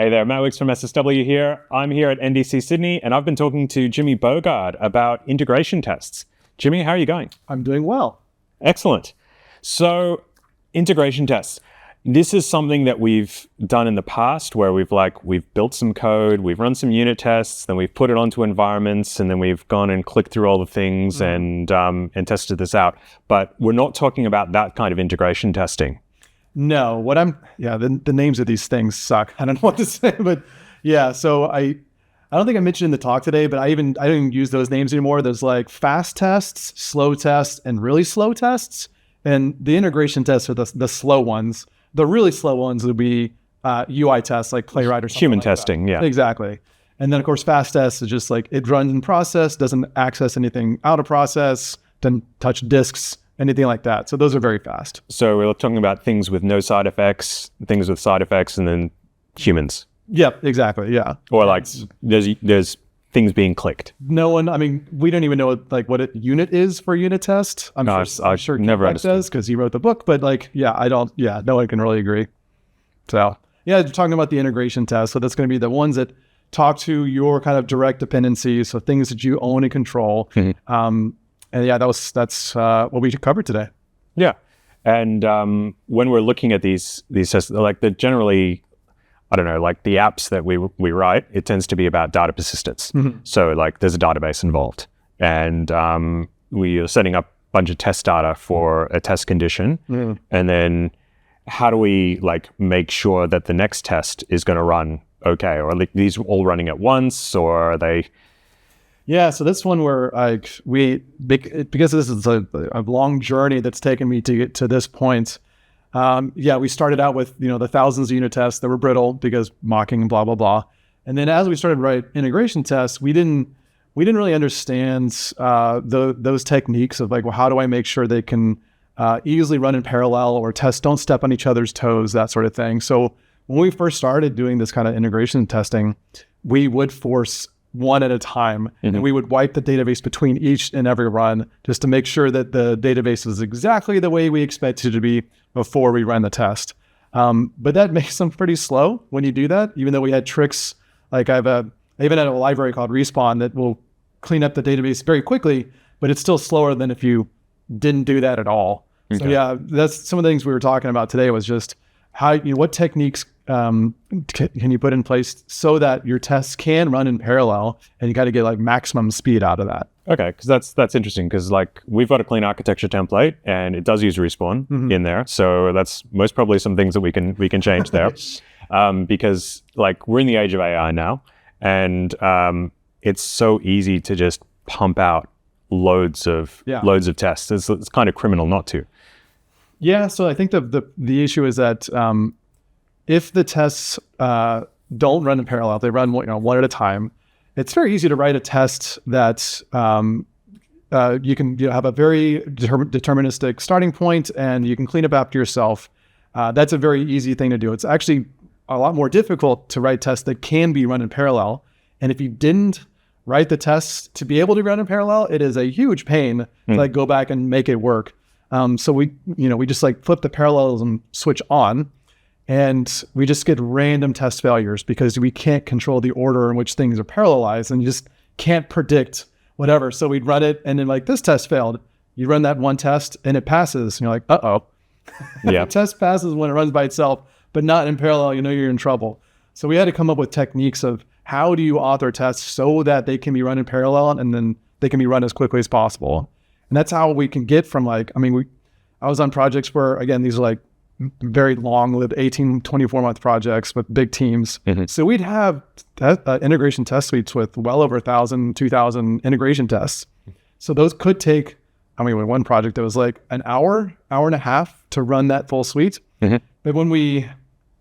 Hey there, Matt Wicks from SSW here. I'm here at NDC Sydney, and I've been talking to Jimmy Bogard about integration tests. Jimmy, how are you going? I'm doing well. Excellent. So, integration tests. This is something that we've done in the past where we've built some code, we've run some unit tests, then we've put it onto environments, and then we've gone and clicked through all the things and tested this out. But we're not talking about that kind of integration testing. No, the names of these things suck. I don't know what to say, but yeah. So I don't think I mentioned in the talk today, but I don't even use those names anymore. There's like fast tests, slow tests, and really slow tests. And the integration tests are the slow ones. The really slow ones would be UI tests like Playwright or something Human like testing, that. yeah. Exactly. And then of course, fast tests is just like it runs in process, doesn't access anything out of process, doesn't touch disks, anything like that. So those are very fast. So we're talking about things with no side effects, things with side effects, and then humans. Yep, exactly. Yeah. Or like there's things being clicked. We don't even know what a unit is for a unit test. I'm sure never understood does because he wrote the book, but no one can really agree. So yeah, talking about the integration test. So that's going to be the ones that talk to your kind of direct dependencies. So things that you own and control. Mm-hmm. And yeah, that's what we covered today. Yeah. And when we're looking at these tests, like they're generally, I don't know, like the apps that we write, it tends to be about data persistence. Mm-hmm. So like there's a database involved, and we are setting up a bunch of test data for a test condition. Mm-hmm. And then how do we like make sure that the next test is going to run okay? Or like these all running at once, or are they... Yeah, so this one where because this is a long journey that's taken me to get to this point. We started out with the thousands of unit tests that were brittle because mocking and blah blah blah, and then as we started to write integration tests, we didn't really understand those techniques of like, well, how do I make sure they can easily run in parallel or tests don't step on each other's toes, that sort of thing. So when we first started doing this kind of integration testing, we would force one at a time, mm-hmm. and we would wipe the database between each and every run just to make sure that the database is exactly the way we expect it to be before we run the test. But that makes them pretty slow when you do that, even though we had tricks. Like I even had a library called Respawn that will clean up the database very quickly, but it's still slower than if you didn't do that at all. Okay. So yeah, that's some of the things we were talking about today was just how, what techniques can you put in place so that your tests can run in parallel, and you got to get like maximum speed out of that. Okay, because that's interesting, because like we've got a clean architecture template and it does use Respawn mm-hmm. in there, so that's most probably some things that we can change there, because like we're in the age of AI now, and it's so easy to just pump out loads of tests. It's kind of criminal not to. Yeah, so I think the issue is that if the tests don't run in parallel, they run one at a time. It's very easy to write a test that you can have a very deterministic starting point, and you can clean up after yourself. That's a very easy thing to do. It's actually a lot more difficult to write tests that can be run in parallel. And if you didn't write the tests to be able to run in parallel, it is a huge pain to go back and make it work. So we just flip the parallelism switch on, and we just get random test failures because we can't control the order in which things are parallelized, and you just can't predict whatever. So we'd run it, and then this test failed. You run that one test and it passes, and you're like, uh-oh. Yeah. The test passes when it runs by itself, but not in parallel, you're in trouble. So we had to come up with techniques of how do you author tests so that they can be run in parallel, and then they can be run as quickly as possible. And that's how we can get from I was on projects where, again, these are very long-lived 18, 24-month projects with big teams. Mm-hmm. So we'd have integration test suites with well over 1,000, 2,000 integration tests. So those could take, with one project, it was an hour and a half to run that full suite. Mm-hmm. But when we,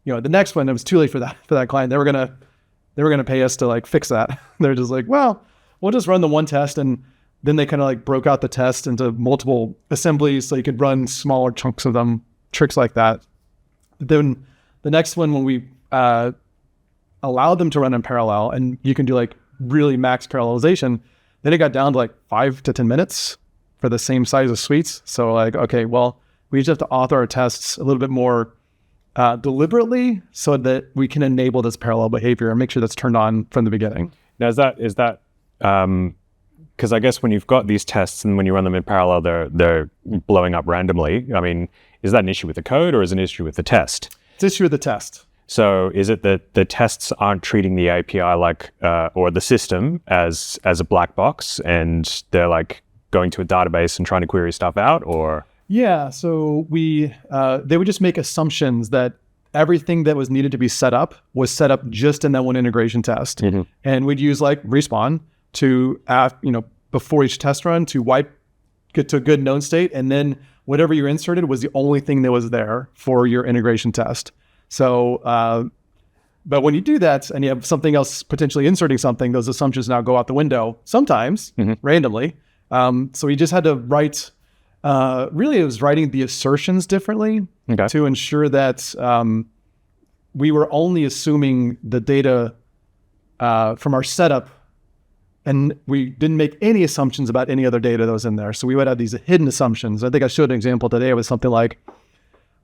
the next one, it was too late for that client. They were gonna pay us to fix that. They're just well, we'll just run the one test, and then they kind of broke out the test into multiple assemblies so you could run smaller chunks of them, tricks like that. Then the next one, when we allowed them to run in parallel, and you can do really max parallelization, then it got down to 5 to 10 minutes for the same size of suites. So okay, well, we just have to author our tests a little bit more deliberately so that we can enable this parallel behavior and make sure that's turned on from the beginning. Now, is that because I guess when you've got these tests and when you run them in parallel, they're blowing up randomly. I mean, is that an issue with the code or is it an issue with the test? It's an issue with the test. So is it that the tests aren't treating the API like, or the system as a black box, and they're like going to a database and trying to query stuff out, or? Yeah, so they would just make assumptions that everything that was needed to be set up was set up just in that one integration test. Mm-hmm. And we'd use like respawn to, before each test run to get to a good known state. And then whatever you inserted was the only thing that was there for your integration test. So, but when you do that and you have something else potentially inserting something, those assumptions now go out the window sometimes randomly. So we just had to write, really it was writing the assertions differently to ensure that we were only assuming the data from our setup, and we didn't make any assumptions about any other data that was in there. So we would have these hidden assumptions. I think I showed an example today. It was something like,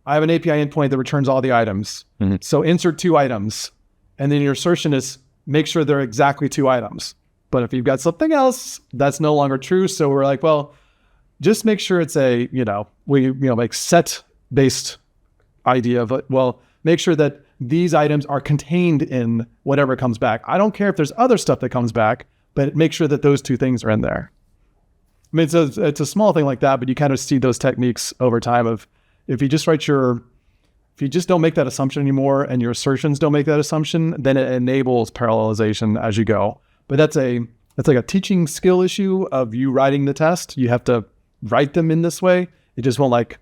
I have an API endpoint that returns all the items. Mm-hmm. So insert 2 items. And then your assertion is make sure they're exactly 2 items. But if you've got something else, that's no longer true. So we're like, well, just make sure it's a, like set-based idea of it. Well, make sure that these items are contained in whatever comes back. I don't care if there's other stuff that comes back, but make sure that those 2 things are in there. I mean, it's a small thing like that, but you kind of see those techniques over time of, if you just don't make that assumption anymore and your assertions don't make that assumption, then it enables parallelization as you go. But that's like a teaching skill issue of you writing the test. You have to write them in this way. It just won't like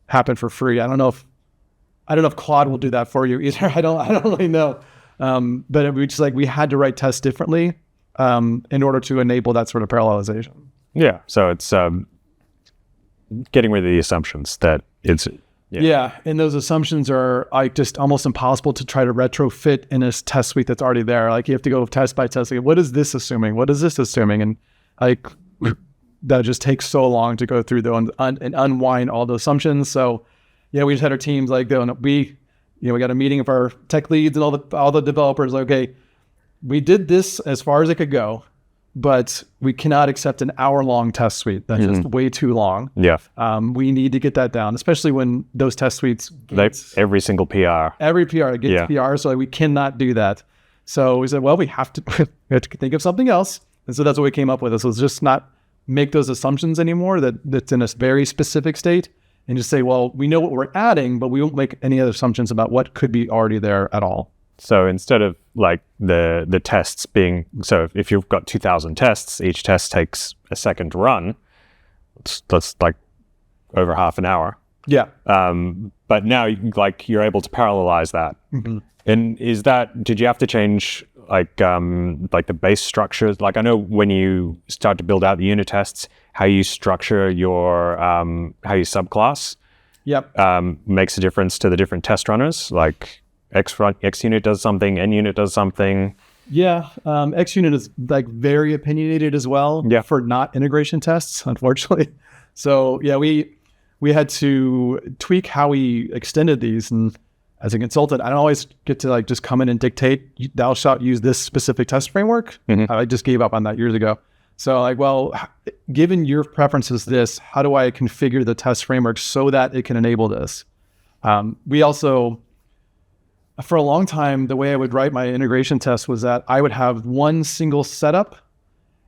happen for free. I don't know if Claude will do that for you either. I don't really know. But we had to write tests differently in order to enable that sort of parallelization. Yeah. So it's getting rid of the assumptions that it's. Yeah. And those assumptions are like just almost impossible to try to retrofit in a test suite that's already there. Like you have to go test by test. Like, what is this assuming? What is this assuming? And like that just takes so long to go through and unwind all the assumptions. So yeah, we just had our teams like going, we got a meeting of our tech leads and all the developers. Like, okay, we did this as far as it could go, but we cannot accept an hour-long test suite. That's just way too long. Yeah. We need to get that down, especially when those test suites every single PR. Every PR gets PR, so we cannot do that. So we said, well, we have to think of something else. And so that's what we came up with. So let's just not make those assumptions anymore that's in a very specific state, and just say, well, we know what we're adding, but we won't make any other assumptions about what could be already there at all. So instead of like the tests being, so if you've got 2,000 tests, each test takes a second to run, that's like over half an hour. Yeah. But now you're able to parallelize that. Mm-hmm. And did you have to change like the base structures? Like I know when you start to build out the unit tests, how you structure your, how you subclass makes a difference to the different test runners. Like X unit does something, N unit does something. Yeah, X unit is like very opinionated as well for not integration tests, unfortunately. So yeah, we had to tweak how we extended these. And as a consultant, I don't always get to like just come in and dictate, thou shalt use this specific test framework. Mm-hmm. I just gave up on that years ago. So like, well, given your preferences this, how do I configure the test framework so that it can enable this? We also, for a long time, the way I would write my integration test was that I would have one single setup,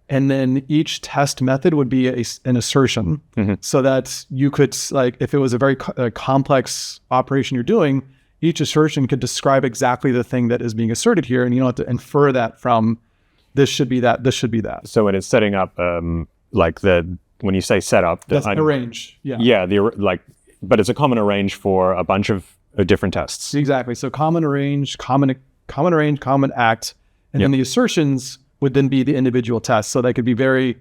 and then each test method would be an assertion, so that you could, like, if it was a very complex operation you're doing, each assertion could describe exactly the thing that is being asserted here, and you don't have to infer that from this should be that, this should be that. So when it's setting up, when you say setup, that's an arrange. Yeah. But it's a common arrange for a bunch of different tests. Exactly. So common arrange, common act, and then the assertions would then be the individual tests. So they could be the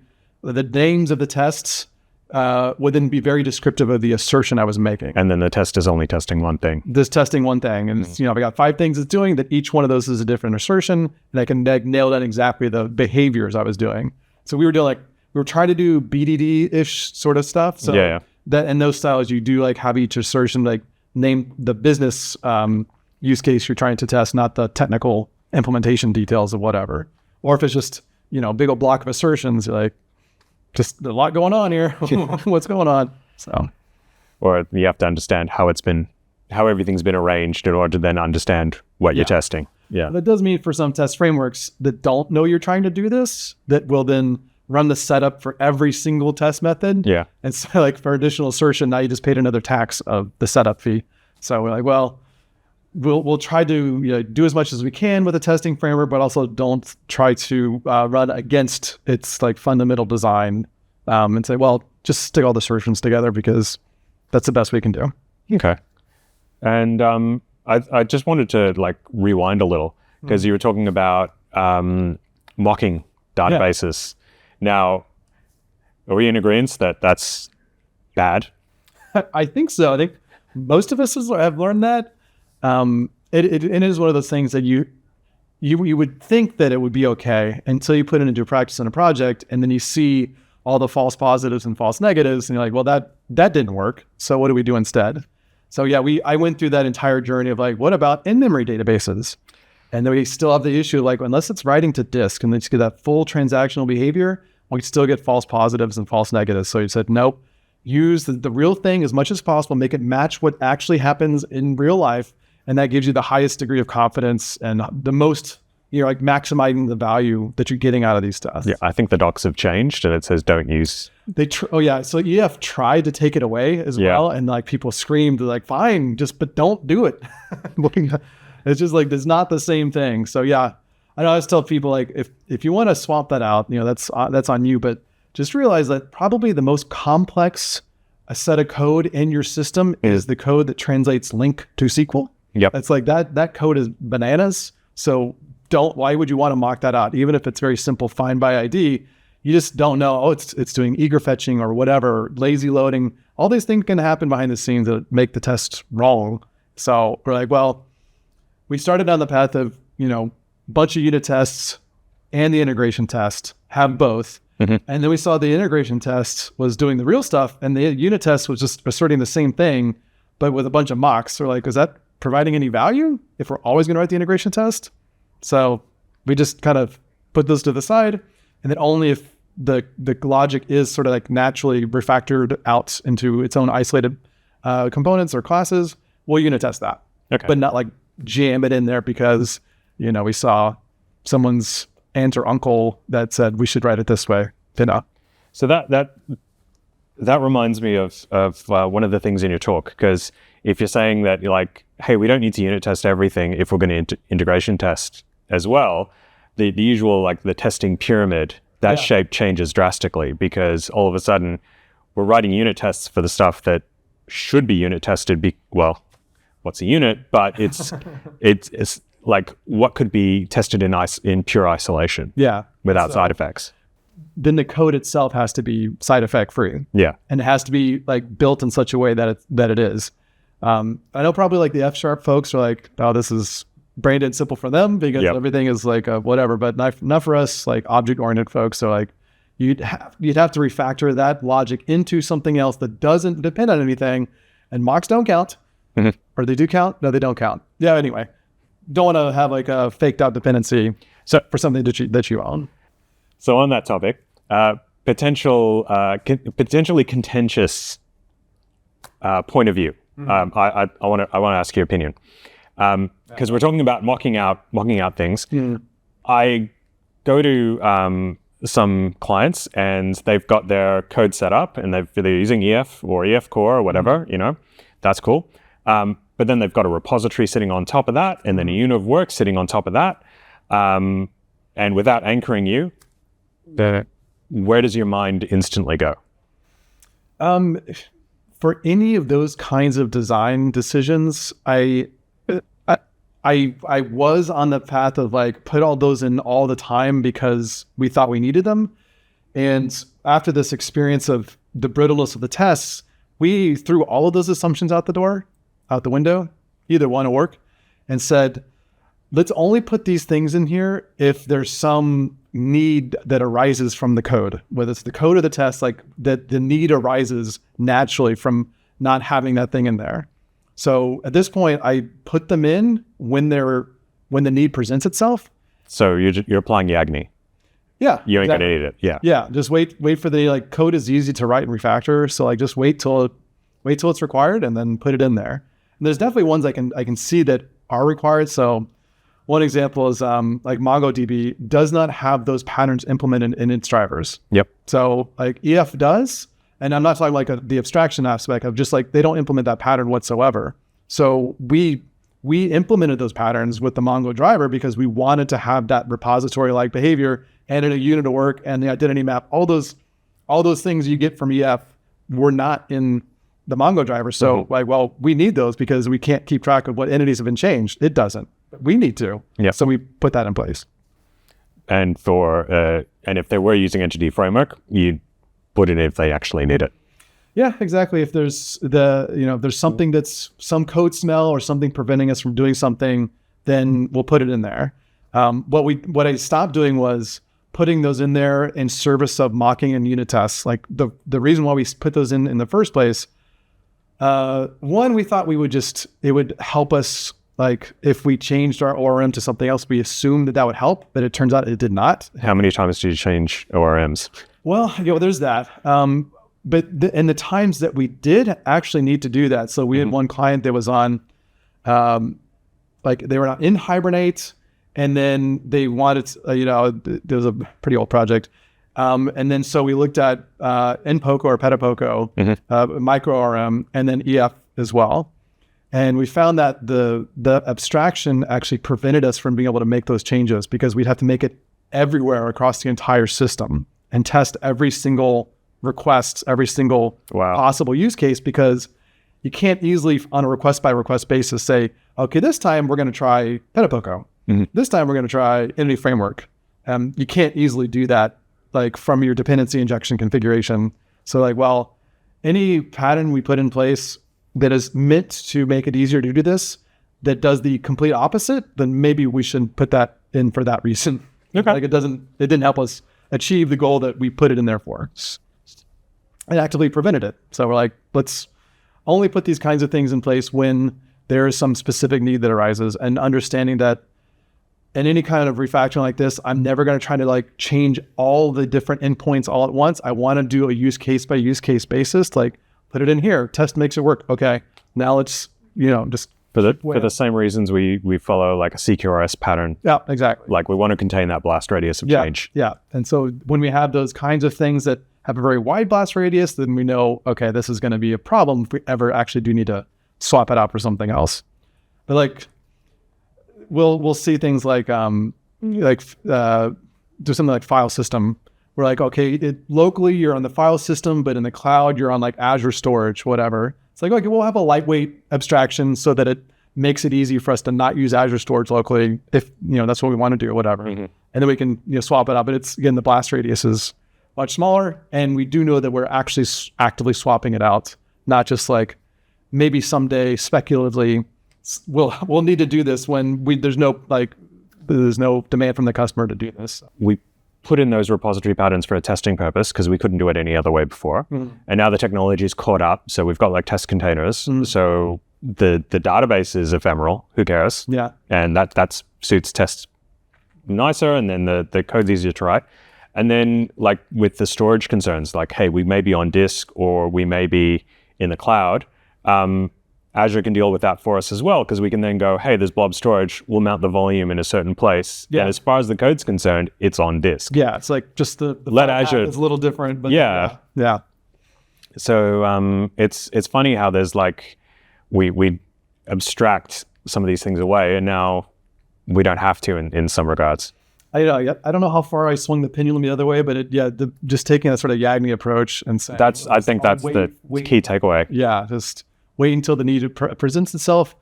names of the tests would then be very descriptive of the assertion I was making. And then the test is only testing one thing. This testing one thing. And it's, I got 5 things it's doing, that each one of those is a different assertion, and I can nail down exactly the behaviors I was doing. So we were trying to do BDD-ish sort of stuff. So that in those styles, you do like have each assertion like name the business use case you're trying to test, not the technical implementation details of whatever. Or if it's just, a big old block of assertions, you're like, just a lot going on here. What's going on? So, or you have to understand how everything's been arranged in order to then understand what you're testing. Yeah. That does mean for some test frameworks that don't know you're trying to do this, that will then run the setup for every single test method. Yeah. And so like for additional assertion, now you just paid another tax of the setup fee. So we're like, well, we'll try to do as much as we can with a testing framework, but also don't try to run against its like fundamental design and say, well, just stick all the assertions together because that's the best we can do. Okay. And I just wanted to like rewind a little because you were talking about mocking databases. Now, are we in agreement that that's bad? I think so. I think most of us have learned that. It is one of those things that you would think that it would be okay until you put it into practice in a project, and then you see all the false positives and false negatives, and you're like, well, that didn't work. So what do we do instead? So yeah, I went through that entire journey of like, what about in-memory databases? And then we still have the issue of like, unless it's writing to disk and then you get that full transactional behavior, we still get false positives and false negatives. So you said, nope, use the real thing as much as possible, make it match what actually happens in real life. And that gives you the highest degree of confidence and the most, like maximizing the value that you're getting out of these tests. Yeah, I think the docs have changed and it says don't use. So EF tried to take it away as well. And like people screamed like, fine, but don't do it. It's just like, it's not the same thing. So yeah, I always tell people like, if you want to swap that out, that's on you, but just realize that probably the most complex set of code in your system is the code that translates link to SQL. Yep. It's like that code is bananas. So why would you want to mock that out? Even if it's very simple, find by ID, you just don't know, it's doing eager fetching or whatever, lazy loading. All these things can happen behind the scenes that make the test wrong. So we're like, well, we started down the path of, bunch of unit tests and the integration test, have both. Mm-hmm. And then we saw the integration test was doing the real stuff and the unit test was just asserting the same thing, but with a bunch of mocks. So we're like, is that providing any value if we're always going to write the integration test? So we just kind of put those to the side, and then only if the logic is sort of like naturally refactored out into its own isolated components or classes, we'll unit test that. Okay. But not like jam it in there because, we saw someone's aunt or uncle that said we should write it this way. So that reminds me of one of the things in your talk, because if you're saying that you're like, hey, we don't need to unit test everything if we're going to integration test as well, the usual like the testing pyramid, that shape changes drastically because all of a sudden we're writing unit tests for the stuff that should be unit tested. What's a unit? But it's like what could be tested in pure isolation. Yeah, without side effects. Then the code itself has to be side effect free. Yeah, and it has to be like built in such a way that it is. I know probably like the F# folks are like, oh, this is brain dead simple for them because everything is like whatever, but not for us like object-oriented folks. So like you'd have to refactor that logic into something else that doesn't depend on anything, and mocks don't count. Mm-hmm. Or they do count? No, they don't count. Yeah, anyway. Don't want to have like a faked out dependency for something that you own. So on that topic, potentially contentious point of view. Mm-hmm. I want to ask your opinion because we're talking about mocking out things. Mm. I go to some clients and they've got their code set up and they're using EF or EF Core or whatever. Mm-hmm. That's cool. But then they've got a repository sitting on top of that, and then a unit of work sitting on top of that. And without anchoring you, where does your mind instantly go? For any of those kinds of design decisions, I was on the path of like put all those in all the time because we thought we needed them. And after this experience of the brittleness of the tests, we threw all of those assumptions out the window, either one will work, and said, let's only put these things in here if there's some need that arises from the code, whether it's the code or the test, like that the need arises naturally from not having that thing in there. So at this point, I put them in when the need presents itself. So you're applying Yagni. Yeah, You ain't gonna need it. Yeah. Yeah, just wait for the code is easy to write and refactor. So just wait till it's required and then put it in there. And there's definitely ones I can see that are required. So one example is MongoDB does not have those patterns implemented in its drivers. Yep. So EF does, and I'm not talking the abstraction aspect of just they don't implement that pattern whatsoever. So we implemented those patterns with the Mongo driver because we wanted to have that repository-like behavior and in a unit of work and the identity map, all those things you get from EF were not in the Mongo driver. So we need those because we can't keep track of what entities have been changed. It doesn't. We need to. Yeah. So we put that in place. And if they were using Entity Framework, you put it if they actually need it. Yeah, exactly. If there's if there's something that's some code smell or something preventing us from doing something, then we'll put it in there. What I stopped doing was putting those in there in service of mocking and unit tests. The reason why we put those in the first place, one, we thought it would help us, if we changed our ORM to something else, we assumed that would help, but it turns out it did not. How many times did you change ORMs? Well, there's that. But in the times that we did actually need to do that, so we had one client that was on, they were in Hibernate, and then they wanted, there was a pretty old project. And then so we looked at NPOCO or Petapoco, micro RM, and then EF as well. And we found that the abstraction actually prevented us from being able to make those changes because we'd have to make it everywhere across the entire system and test every single request, every single possible use case, because you can't easily on a request by request basis say, okay, this time we're going to try Petapoco. This time we're going to try Entity Framework. You can't easily do that from your dependency injection configuration. So any pattern we put in place that is meant to make it easier to do this, that does the complete opposite, then maybe we shouldn't put that in for that reason. Okay. It didn't help us achieve the goal that we put it in there for. It actively prevented it. So we're let's only put these kinds of things in place when there is some specific need that arises, and understanding that in any kind of refactoring like this, I'm never going to try to change all the different endpoints all at once. I want to do a use case by use case basis. Put it in here, test makes it work. Okay, now let's just for the same reasons we follow a CQRS pattern. Yeah, exactly. We want to contain that blast radius of change. Yeah, and so when we have those kinds of things that have a very wide blast radius, then we know, okay, this is going to be a problem if we ever actually do need to swap it out for something else. But we'll see things do something like file system. We're okay, locally you're on the file system, but in the cloud you're on Azure storage, whatever. It's okay, we'll have a lightweight abstraction so that it makes it easy for us to not use Azure storage locally if that's what we want to do or whatever. And then we can swap it out. But it's, again, the blast radius is much smaller, and we do know that we're actually actively swapping it out, not just maybe someday speculatively we'll need to do this when there's no demand from the customer to do this. We put in those repository patterns for a testing purpose because we couldn't do it any other way before. And now the technology is caught up. So we've got Testcontainers. So the database is ephemeral. Who cares? Yeah. And that suits tests nicer, and then the code's easier to write. And then with the storage concerns, hey, we may be on disk or we may be in the cloud. Azure can deal with that for us as well, because we can then go, hey, there's blob storage. We'll mount the volume in a certain place. Yeah. And as far as the code's concerned, it's on disk. Yeah, it's just the let Azure. It's a little different, but yeah. So it's funny how there's we abstract some of these things away, and now we don't have to in some regards. I don't know how far I swung the pendulum the other way, but just taking that sort of Yagni approach and saying I think that's the key takeaway. Yeah, just wait until the need presents itself.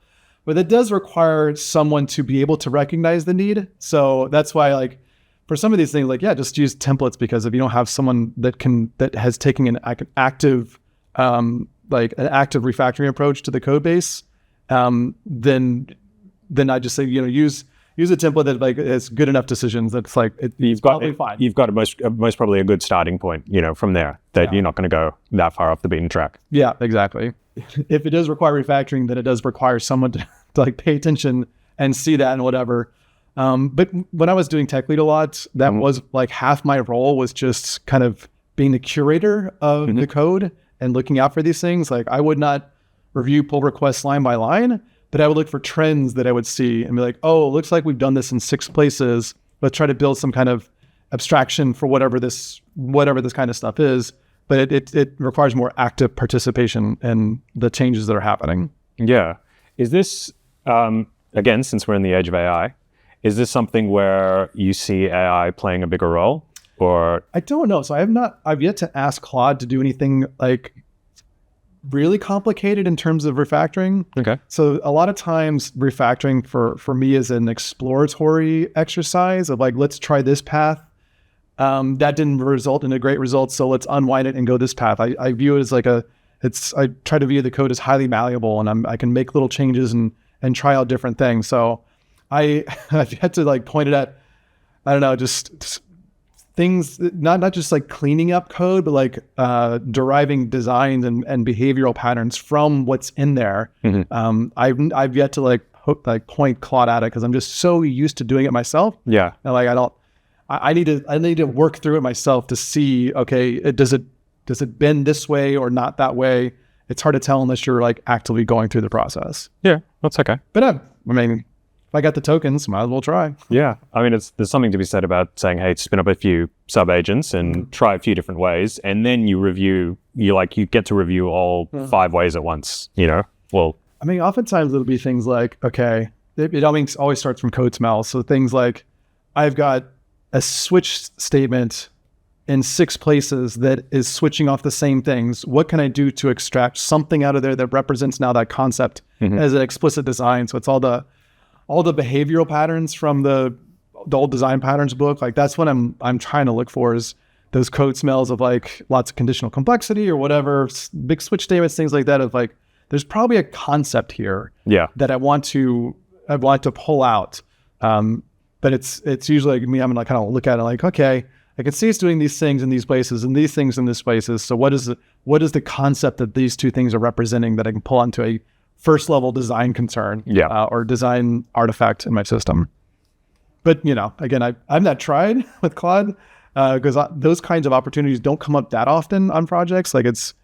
But it does require someone to be able to recognize the need. So that's why, for some of these things, just use templates, because if you don't have someone that has taken an active refactoring approach to the code base, then I just say, use use a template that like has good enough decisions. That's like You've probably fine. You've got most probably a good starting point, from there that you're not going to go that far off the beaten track. Yeah, exactly. If it does require refactoring, then it does require someone to like pay attention and see that and whatever. But when I was doing tech lead a lot, that was like half my role was just kind of being the curator of the code and looking out for these things. Like I would not review pull requests line by line, but I would look for trends that I would see and be like, oh, it looks like we've done this in 6 places. Let's try to build some kind of abstraction for whatever this kind of stuff is. But it requires more active participation in the changes that are happening. Yeah. Is this, again, since we're in the age of AI, is this something where you see AI playing a bigger role? Or I don't know. So I've yet to ask Claude to do anything like really complicated in terms of refactoring. Okay. So a lot of times refactoring for me is an exploratory exercise of like, let's try this path. That didn't result in a great result. So let's unwind it and go this path. I view it as like I try to view the code as highly malleable and I can make little changes and try out different things. So I've had to like point it at, I don't know, just things, not just like cleaning up code, but like deriving designs and behavioral patterns from what's in there. I've yet to point Claude at it because I'm just so used to doing it myself. Yeah. And like I need to work through it myself to see, okay, does it bend this way or not that way? It's hard to tell unless you're like actively going through the process. Yeah, that's okay. But I mean, if I got the tokens, might as well try. Yeah. I mean, there's something to be said about saying, hey, spin up a few sub-agents and try a few different ways. And then you get to review all 5 ways at once, Well, I mean, oftentimes it'll be things like, okay, it always starts from code smell. So things like, I've got a switch statement in 6 places that is switching off the same things. What can I do to extract something out of there that represents now that concept as an explicit design? So it's all the behavioral patterns from the old design patterns book. Like that's what I'm trying to look for is those code smells of like lots of conditional complexity or whatever, big switch statements, things like that of like, there's probably a concept here that I want to pull out. But it's usually like me, I'm gonna kind of look at it like, okay, I can see it's doing these things in these places and these things in these places. So what is the concept that these 2 things are representing that I can pull onto a first level design concern or design artifact in my system? But again, I've not tried with Claude because those kinds of opportunities don't come up that often on projects. Like it's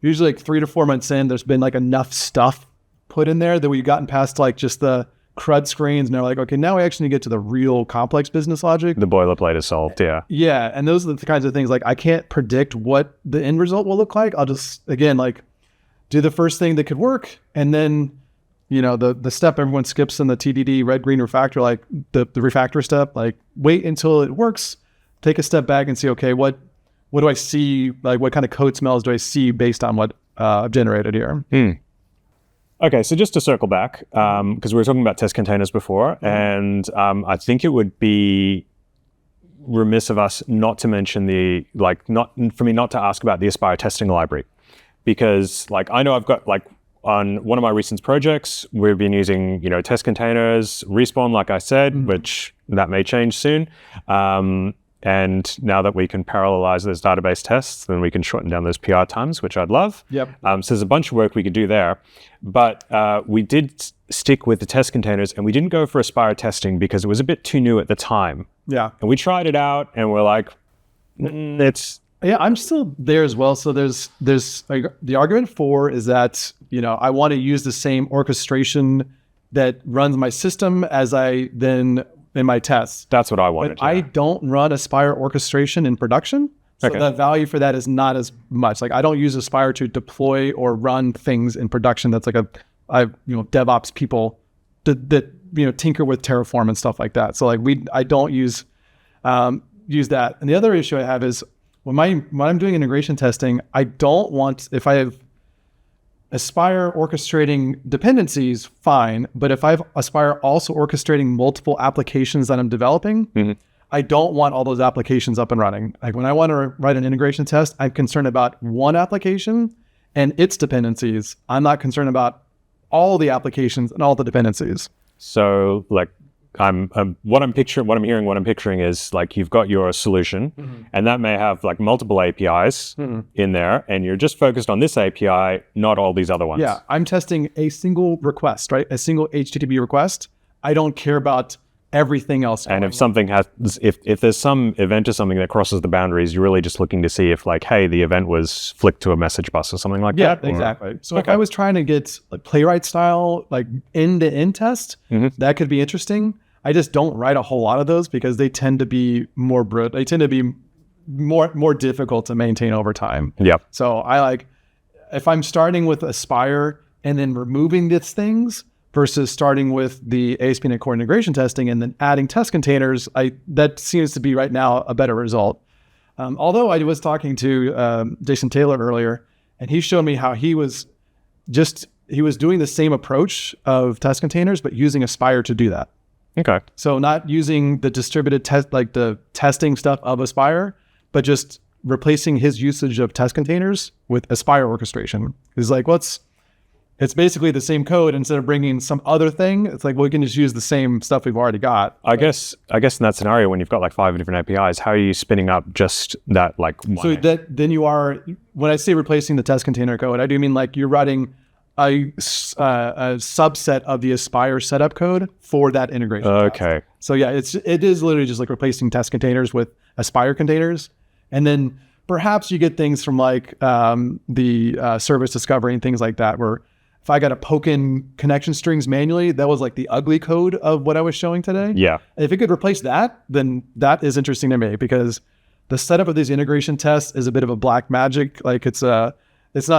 usually like 3 to 4 months in, there's been like enough stuff put in there that we've gotten past like just the CRUD screens and they're like, okay, now we actually get to the real complex business logic. The boilerplate is solved, yeah. Yeah, and those are the kinds of things like I can't predict what the end result will look like. I'll just, again, like do the first thing that could work and then, the step everyone skips in the TDD red, green refactor, like the refactor step, like wait until it works, take a step back and see, okay, what do I see? Like what kind of code smells do I see based on what I've generated here? Okay, so just to circle back, because we were talking about test containers before, and I think it would be remiss of us not to mention not to ask about the Aspire testing library, because like I know I've got like on one of my recent projects, we've been using test containers, Respawn, like I said, which that may change soon. And now that we can parallelize those database tests, then we can shorten down those PR times, which I'd love. Yep. So there's a bunch of work we could do there. But we did stick with the test containers and we didn't go for Aspire testing because it was a bit too new at the time. Yeah. And we tried it out and we're like, it's... Yeah, I'm still there as well. So there's like, the argument for is that, I want to use the same orchestration that runs my system as I then... in my tests. That's what I wanted. But I don't run Aspire orchestration in production. So the value for that is not as much. Like I don't use Aspire to deploy or run things in production. That's like DevOps people that tinker with Terraform and stuff like that. So like I don't use that. And the other issue I have is when I'm doing integration testing, I don't want, if I have Aspire orchestrating dependencies, fine. But if I have Aspire also orchestrating multiple applications that I'm developing, I don't want all those applications up and running. Like when I want to write an integration test, I'm concerned about one application and its dependencies. I'm not concerned about all the applications and all the dependencies. So like what I'm picturing is like you've got your solution, and that may have like multiple APIs in there, and you're just focused on this API, not all these other ones. Yeah, I'm testing a single request, right? A single HTTP request. I don't care about everything else. And if something if there's some event or something that crosses the boundaries, you're really just looking to see if like, hey, the event was flicked to a message bus or something like that. Yeah, exactly. So if I was trying to get like playwright style, like end-to-end test, that could be interesting. I just don't write a whole lot of those because they tend to be more brittle. They tend to be more difficult to maintain over time. Yeah. So I like, if I'm starting with Aspire and then removing these things, versus starting with the ASP.NET Core integration testing and then adding test containers, that seems to be right now a better result. Although I was talking to Jason Taylor earlier, and he showed me how he was doing the same approach of test containers, but using Aspire to do that. Okay. So not using the distributed test, like the testing stuff of Aspire, but just replacing his usage of test containers with Aspire orchestration. He's like, it's basically the same code. Instead of bringing some other thing, it's like, well, we can just use the same stuff we've already got. I guess in that scenario, when you've got like 5 different APIs, how are you spinning up just that like one? So then you are, when I say replacing the test container code, I do mean like you're writing a subset of the Aspire setup code for that integration. Okay. Test. So yeah, it is literally just like replacing test containers with Aspire containers. And then perhaps you get things from like the service discovery and things like that, where if I got to poke in connection strings manually, that was like the ugly code of what I was showing today. Yeah. If it could replace that, then that is interesting to me, because the setup of these integration tests is a bit of a black magic. Like it's not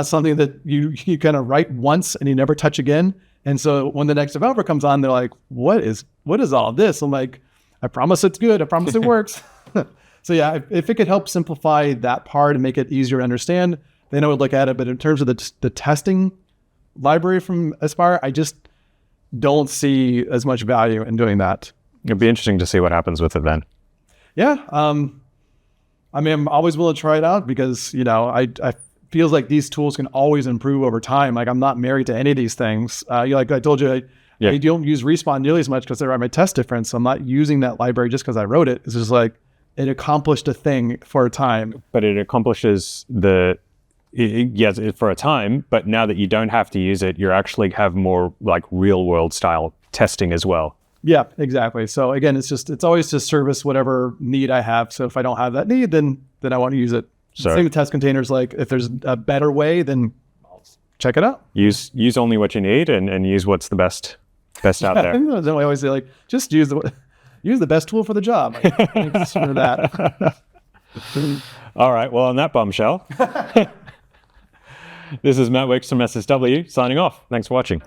something that you kind of write once and you never touch again. And so when the next developer comes on, they're like, what is all of this? I'm like, I promise it's good. I promise it works. So yeah, if it could help simplify that part and make it easier to understand, then I would look at it. But in terms of the testing library from Aspire, I just don't see as much value in doing that. It'd be interesting to see what happens with it then. Yeah. I mean, I'm always willing to try it out because, I feels like these tools can always improve over time. Like I'm not married to any of these things. Like I told you, I don't use Respawn nearly as much because they write my test difference. So I'm not using that library just because I wrote it. It's just like it accomplished a thing for a time. But it accomplishes yes, for a time, but now that you don't have to use it, you actually have more like real world style testing as well. Yeah, exactly. So again, it's always to service whatever need I have. So if I don't have that need, then I want to use it. So, same with test containers. Like if there's a better way, then I'll check it out. Use only what you need and use what's the best out there. I always say like, just use the best tool for the job. Like, thanks for that. All right. Well, on that bombshell, this is Matt Wicks from SSW signing off. Thanks for watching.